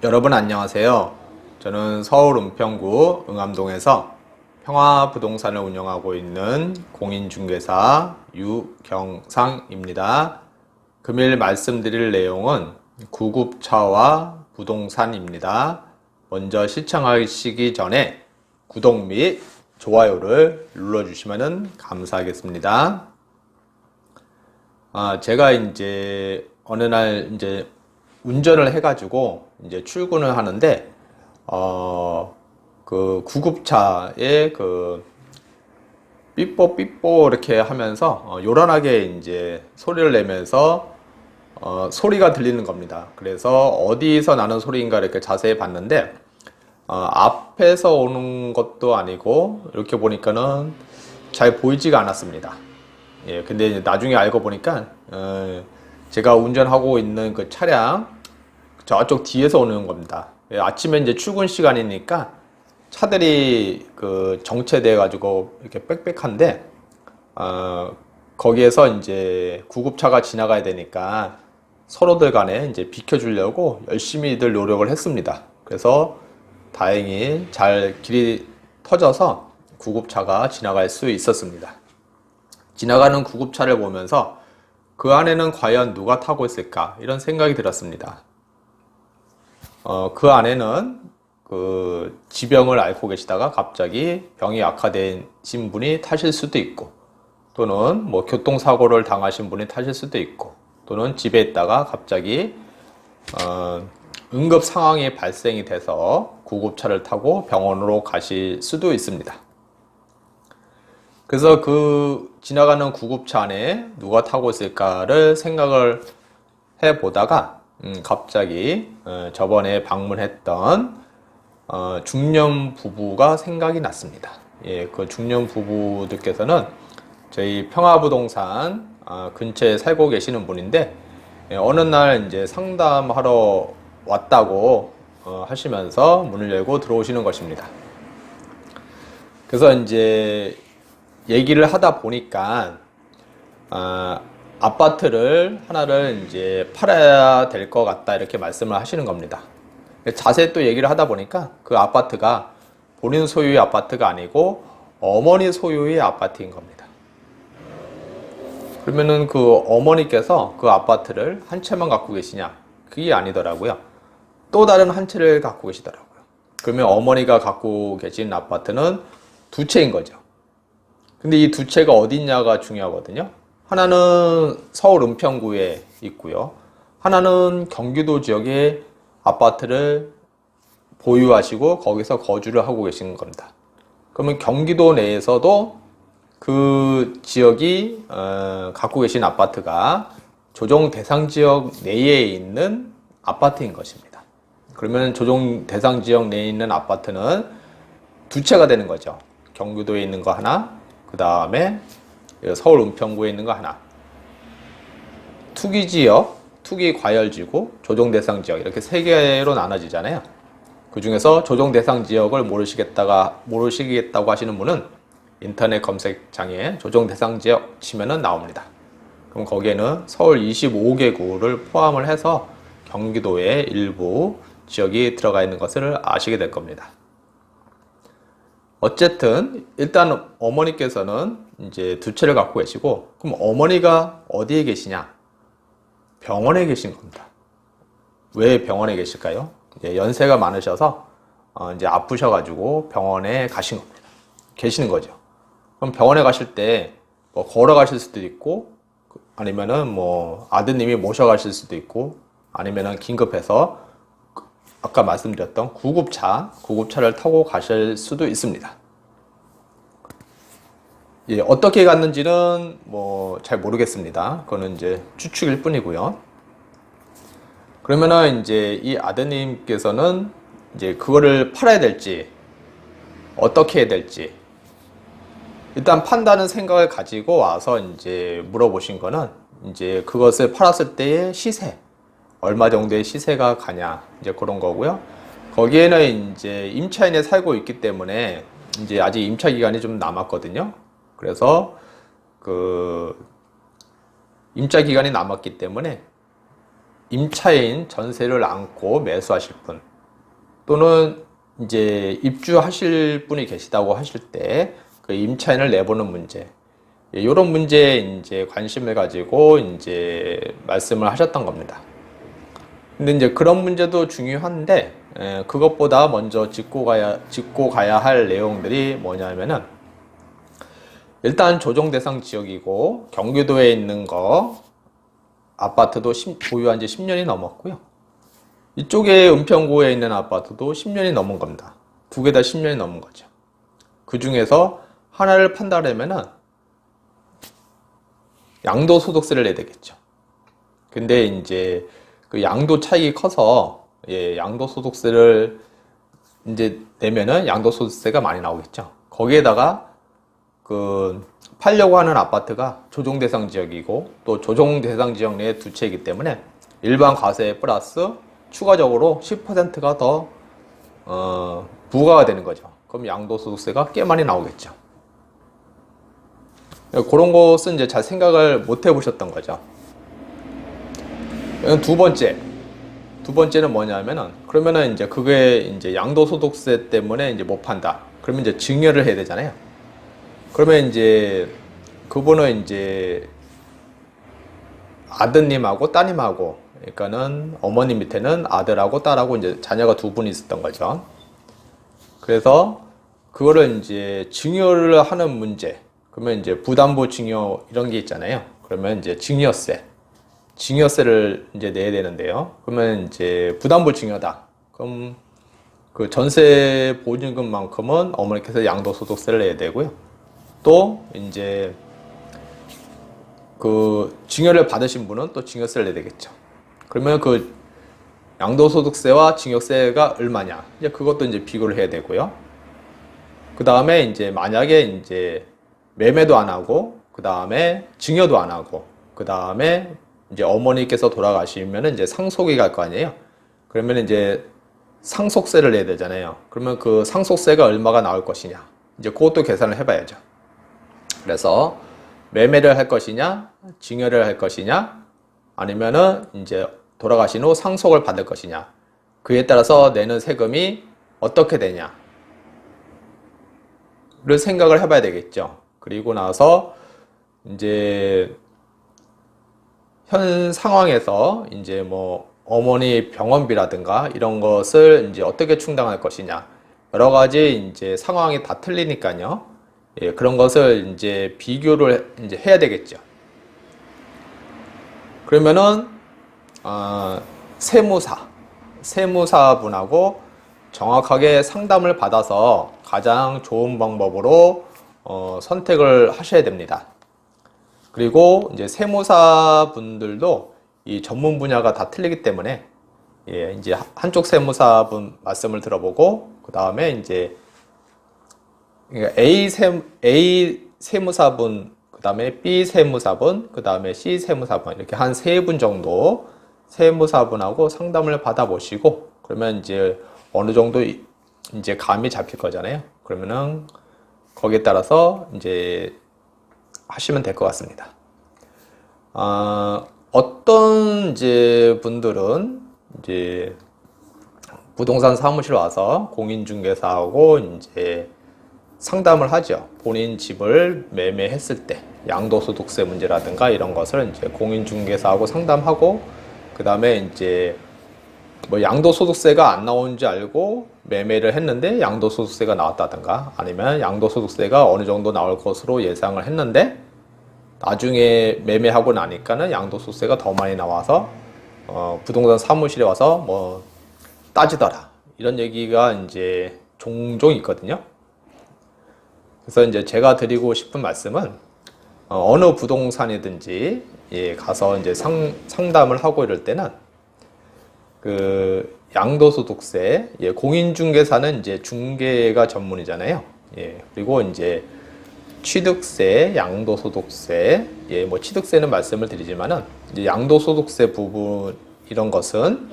여러분 안녕하세요. 저는 서울 은평구 응암동에서 평화부동산을 운영하고 있는 공인중개사 유경상입니다. 금일 말씀드릴 내용은 구급차와 부동산입니다. 먼저 시청하시기 전에 구독 및 좋아요를 눌러주시면 감사하겠습니다. 제가 이제 어느 날 운전을 해가지고 이제 출근을 하는데, 그 구급차에 삐뽀 이렇게 하면서, 요란하게 이제 소리를 내면서, 소리가 들리는 겁니다. 그래서 어디서 나는 소리인가 이렇게 자세히 봤는데, 앞에서 오는 것도 아니고, 이렇게 보니까는 잘 보이지가 않았습니다. 예, 근데 이제 나중에 알고 보니까, 제가 운전하고 있는 그 차량 저쪽 뒤에서 오는 겁니다. 예, 아침에 이제 출근 시간이니까 차들이 정체돼 가지고 이렇게 빽빽한데, 거기에서 이제 구급차가 지나가야 되니까 서로들 간에 이제 비켜주려고 열심히들 노력을 했습니다. 그래서 다행히 잘 길이 터져서 구급차가 지나갈 수 있었습니다. 지나가는 구급차를 보면서 그 안에는 과연 누가 타고 있을까 이런 생각이 들었습니다. 그 안에는 지병을 앓고 계시다가 갑자기 병이 악화되신 분이 타실 수도 있고, 또는 뭐 교통사고를 당하신 분이 타실 수도 있고, 또는 집에 있다가 갑자기 응급 상황이 발생이 돼서 구급차를 타고 병원으로 가실 수도 있습니다. 그래서 지나가는 구급차 안에 누가 타고 있을까를 생각을 해보다가 갑자기 저번에 방문했던 중년 부부가 생각이 났습니다. 예, 그 중년 부부들께서는 저희 평화부동산 근처에 살고 계시는 분인데, 어느 날 이제 상담하러 왔다고 하시면서 문을 열고 들어오시는 것입니다. 그래서 이제 얘기를 하다 보니까 아파트를 하나를 이제 팔아야 될 것 같다 이렇게 말씀을 하시는 겁니다. 자세히 또 얘기를 하다 보니까 그 아파트가 본인 소유의 아파트가 아니고 어머니 소유의 아파트인 겁니다. 그러면은 그 어머니께서 그 아파트를 한 채만 갖고 계시냐? 그게 아니더라고요. 또 다른 한 채를 갖고 계시더라고요. 그러면 어머니가 갖고 계신 아파트는 두 채인 거죠. 근데 이 두 채가 어디 있냐가 중요하거든요. 하나는 서울 은평구에 있고요. 하나는 경기도 지역에 아파트를 보유하시고 거기서 거주를 하고 계신 겁니다. 그러면 경기도 내에서도 그 지역이 갖고 계신 아파트가 조정 대상 지역 내에 있는 아파트인 것입니다. 그러면 조정 대상 지역 내에 있는 아파트는 두 채가 되는 거죠. 경기도에 있는 거 하나, 그 다음에 서울 은평구에 있는 거 하나. 투기지역, 투기과열지구, 조정대상지역 이렇게 세 개로 나눠지잖아요. 그 중에서 조정대상지역을 모르시겠다고 하시는 분은 인터넷 검색창에 조정대상지역 치면은 나옵니다. 그럼 거기에는 서울 25개구를 포함을 해서 경기도의 일부 지역이 들어가 있는 것을 아시게 될 겁니다. 어쨌든 일단 어머니께서는 이제 두 채를 갖고 계시고, 그럼 어머니가 어디에 계시냐? 병원에 계신 겁니다. 왜 병원에 계실까요? 연세가 많으셔서 이제 아프셔가지고 병원에 계시는 거죠. 그럼 병원에 가실 때 뭐 걸어가실 수도 있고, 아니면은 뭐 아드님이 모셔가실 수도 있고, 아니면은 긴급해서 아까 말씀드렸던 구급차를 타고 가실 수도 있습니다. 예, 어떻게 갔는지는 뭐 잘 모르겠습니다. 그거는 이제 추측일 뿐이고요. 그러면은 이제 이 아드님께서는 이제 그거를 팔아야 될지, 어떻게 해야 될지, 일단 판다는 생각을 가지고 와서 이제 물어보신 거는 이제 그것을 팔았을 때의 시세, 얼마 정도의 시세가 가냐, 이제 그런 거고요. 거기에는 이제 임차인에 살고 있기 때문에 이제 아직 임차 기간이 좀 남았거든요. 그래서 임차 기간이 남았기 때문에 임차인 전세를 안고 매수하실 분, 또는 이제 입주하실 분이 계시다고 하실 때 그 임차인을 내보는 문제, 이런 문제에 이제 관심을 가지고 이제 말씀을 하셨던 겁니다. 근데 이제 그런 문제도 중요한데, 그것보다 먼저 짚고 가야 할 내용들이 뭐냐면은, 일단 조정 대상 지역이고 경기도에 있는 거 아파트도 보유한 지 10년이 넘었고요. 이쪽에 은평구에 있는 아파트도 10년이 넘은 겁니다. 두 개 다 10년이 넘은 거죠. 그 중에서 하나를 판단하면은 양도소득세를 내야 되겠죠. 근데 이제 그 양도 차익이 커서, 양도소득세를 이제 내면은 양도소득세가 많이 나오겠죠. 거기에다가 그 팔려고 하는 아파트가 조정대상 지역이고 또 조정대상 지역 내에 두 채이기 때문에 일반 과세 플러스 추가적으로 10%가 더 부과가 되는 거죠. 그럼 양도소득세가 꽤 많이 나오겠죠. 그런 것은 이제 잘 생각을 못 해보셨던 거죠. 두 번째는 뭐냐면은, 그러면은 이제 그게 이제 양도소득세 때문에 이제 못 판다. 그러면 이제 증여를 해야 되잖아요. 그러면 이제 그분은 이제 아드님하고 따님하고, 그러니까는 어머니 밑에는 아들하고 딸하고 이제 자녀가 두 분이 있었던 거죠. 그래서 그거를 이제 증여를 하는 문제, 그러면 이제 부담보 증여 이런 게 있잖아요. 그러면 이제 증여세를 이제 내야 되는데요. 그러면 이제 부담보 증여다. 그럼 그 전세 보증금만큼은 어머니께서 양도소득세를 내야 되고요. 또 이제 그 증여를 받으신 분은 또 증여세를 내야 되겠죠. 그러면 그 양도소득세와 증여세가 얼마냐? 이제 그것도 이제 비교를 해야 되고요. 그 다음에 이제 만약에 이제 매매도 안 하고, 그 다음에 증여도 안 하고, 그 다음에 이제 어머니께서 돌아가시면 이제 상속이 갈 거 아니에요? 그러면 이제 상속세를 내야 되잖아요. 그러면 그 상속세가 얼마가 나올 것이냐? 이제 그것도 계산을 해봐야죠. 그래서 매매를 할 것이냐, 증여를 할 것이냐, 아니면은 이제 돌아가신 후 상속을 받을 것이냐, 그에 따라서 내는 세금이 어떻게 되냐를 생각을 해봐야 되겠죠. 그리고 나서 이제 현 상황에서 이제 뭐 어머니 병원비라든가 이런 것을 이제 어떻게 충당할 것이냐, 여러 가지 이제 상황이 다 틀리니까요. 그런 것을 이제 비교를 이제 해야 되겠죠. 그러면은 세무사분하고 정확하게 상담을 받아서 가장 좋은 방법으로 선택을 하셔야 됩니다. 그리고 이제 세무사분들도 이 전문 분야가 다 틀리기 때문에, 이제 한쪽 세무사분 말씀을 들어보고, 그 다음에 이제 A 세무사분, 그 다음에 B 세무사분, 그 다음에 C 세무사분, 이렇게 한 세 분 정도 세무사분하고 상담을 받아보시고, 그러면 이제 어느 정도 이제 감이 잡힐 거잖아요. 그러면은 거기에 따라서 이제 하시면 될 것 같습니다. 어떤 이제 분들은 이제 부동산 사무실 와서 공인중개사하고 이제 상담을 하죠. 본인 집을 매매했을 때 양도소득세 문제라든가 이런 것을 이제 공인중개사하고 상담하고, 그 다음에 이제 뭐 양도소득세가 안 나온 줄 알고 매매를 했는데 양도소득세가 나왔다든가, 아니면 양도소득세가 어느 정도 나올 것으로 예상을 했는데 나중에 매매하고 나니까는 양도소득세가 더 많이 나와서 부동산 사무실에 와서 뭐 따지더라, 이런 얘기가 이제 종종 있거든요. 그래서 이제 제가 드리고 싶은 말씀은 어느 부동산이든지 가서 이제 상담을 하고 이럴 때는 그 양도소득세, 공인중개사는 이제 중개가 전문이잖아요. 그리고 이제 취득세, 양도소득세, 뭐 취득세는 말씀을 드리지만은 이제 양도소득세 부분 이런 것은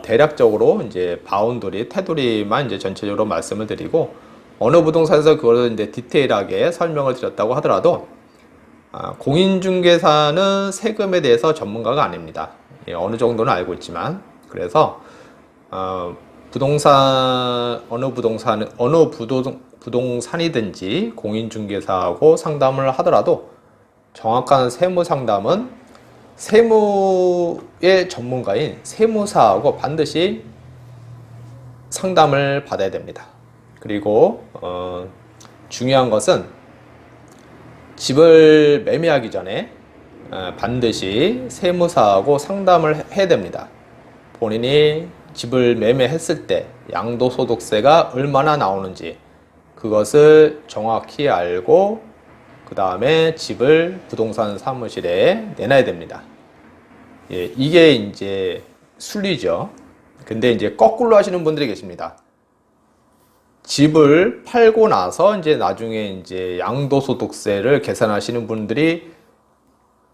대략적으로 이제 바운더리, 테두리만 이제 전체적으로 말씀을 드리고, 어느 부동산에서 그거를 이제 디테일하게 설명을 드렸다고 하더라도 공인중개사는 세금에 대해서 전문가가 아닙니다. 어느 정도는 알고 있지만, 그래서 어느 부동산이든지 공인중개사하고 상담을 하더라도 정확한 세무 상담은 세무의 전문가인 세무사하고 반드시 상담을 받아야 됩니다. 그리고 중요한 것은 집을 매매하기 전에 반드시 세무사하고 상담을 해야 됩니다. 본인이 집을 매매했을 때 양도소득세가 얼마나 나오는지 그것을 정확히 알고 그 다음에 집을 부동산 사무실에 내놔야 됩니다. 예, 이게 이제 순리죠. 근데 이제 거꾸로 하시는 분들이 계십니다. 집을 팔고 나서 이제 나중에 이제 양도소득세를 계산하시는 분들이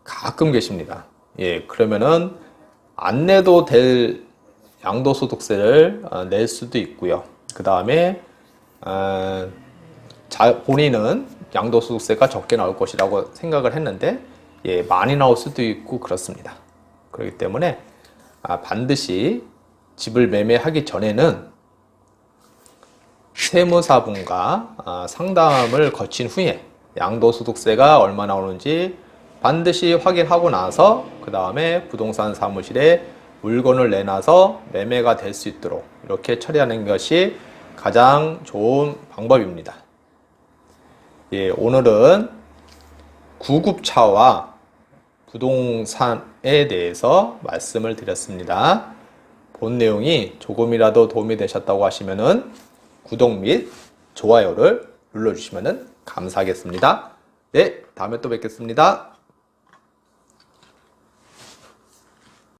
가끔 계십니다. 예, 그러면은 안 내도 될 양도소득세를 낼 수도 있고요. 그 다음에 본인은 양도소득세가 적게 나올 것이라고 생각을 했는데 예, 많이 나올 수도 있고 그렇습니다. 그렇기 때문에 반드시 집을 매매하기 전에는 세무사분과 상담을 거친 후에 양도소득세가 얼마 나오는지 반드시 확인하고 나서 그 다음에 부동산 사무실에 물건을 내놔서 매매가 될 수 있도록 이렇게 처리하는 것이 가장 좋은 방법입니다. 예, 오늘은 구급차와 부동산에 대해서 말씀을 드렸습니다. 본 내용이 조금이라도 도움이 되셨다고 하시면은 구독 및 좋아요를 눌러주시면 감사하겠습니다. 네, 다음에 또 뵙겠습니다.